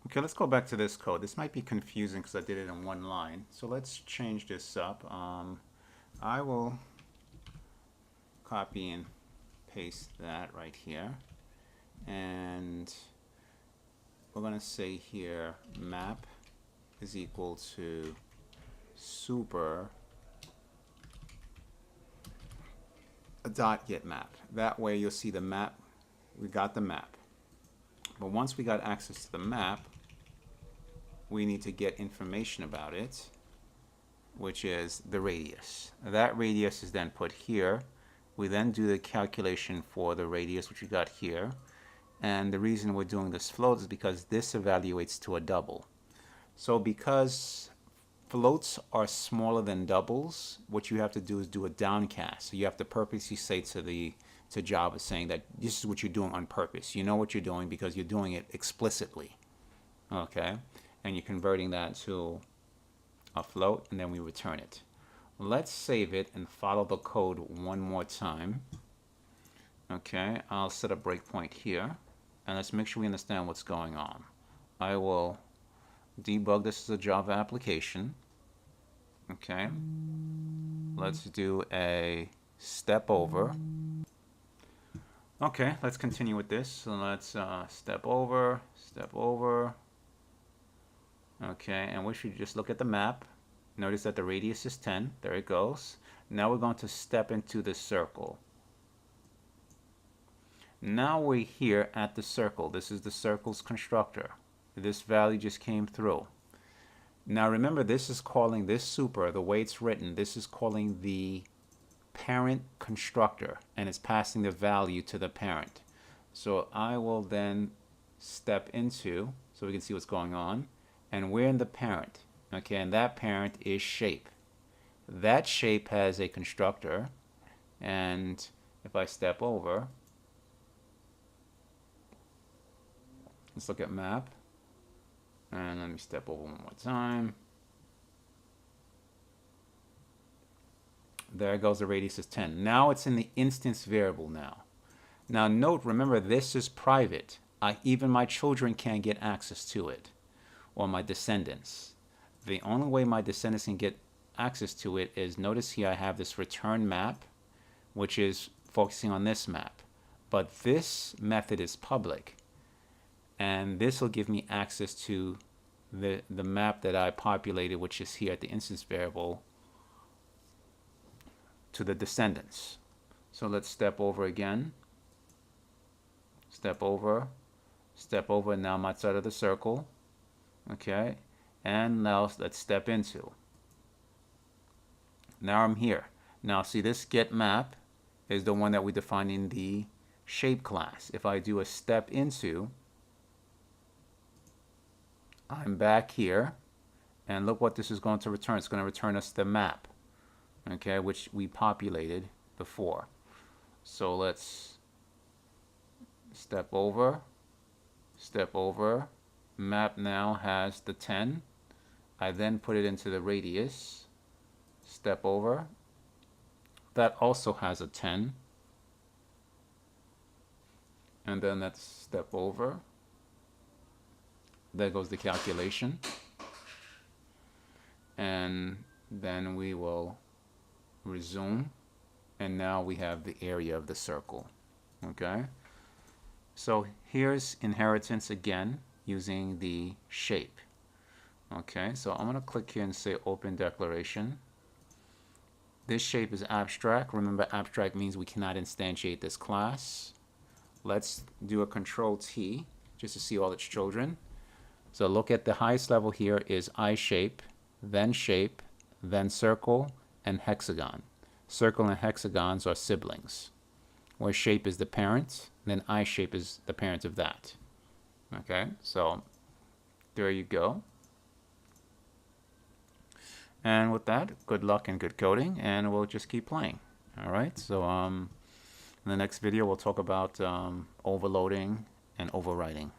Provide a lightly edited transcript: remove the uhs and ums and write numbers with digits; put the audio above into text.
Okay, let's go back to this code. This might be confusing because I did it in one line. So let's change this up. I will copy and paste that right here. And we're going to say here map is equal to super a dot get map. That way you'll see the map. We got the map. But once we got access to the map, we need to get information about it, which is the radius. That radius is then put here. We then do the calculation for the radius, which we got here. And the reason we're doing this float is because this evaluates to a double. So because floats are smaller than doubles, what you have to do is do a downcast. So you have to purposely say to Java saying that this is what you're doing on purpose. You know what you're doing because you're doing it explicitly. Okay? And you're converting that to a float, and then we return it. Let's save it and follow the code one more time. Okay, I'll set a breakpoint here, and let's make sure we understand what's going on. I will debug this as a Java application. Okay, let's do a step over. Okay, let's continue with this. So let's step over. Okay, and we should just look at the map. Notice that the radius is 10. There it goes. Now we're going to step into the circle. Now we're here at the circle. This is the circle's constructor. This value just came through. Now remember, this is calling this super, the way it's written, this is calling the parent constructor, and it's passing the value to the parent. So I will then step into, so we can see what's going on. And we're in the parent, okay, and that parent is shape. That shape has a constructor, and if I step over, let's look at map, and let me step over one more time. There goes, the radius is 10. Now it's in the instance variable now. Now note, remember, this is private. Even my children can't get access to it, or my descendants. The only way my descendants can get access to it is, notice here I have this return map, which is focusing on this map. But this method is public, and this will give me access to the map that I populated, which is here at the instance variable, to the descendants. So let's step over again. Step over. Now I'm outside of the circle. Okay, and now let's step into. Now I'm here. Now see, this get map is the one that we define in the shape class. If I do a step into, I'm back here, and look what this is going to return. It's going to return us the map, okay, which we populated before. So let's step over. Map now has the 10. I then put it into the radius. Step over. That also has a 10. And then let's step over. There goes the calculation. And then we will resume. And now we have the area of the circle. Okay? So here's inheritance again, using the shape. Okay, so I'm going to click here and say open declaration. This shape is abstract. Remember, abstract means we cannot instantiate this class. Let's do a control T just to see all its children. So look at the highest level here is I shape, then circle, and hexagon. Circle and hexagons are siblings, where shape is the parent, then I shape is the parent of that. Okay, so there you go. And with that, good luck and good coding, and we'll just keep playing. All right, so in the next video, we'll talk about overloading and overwriting.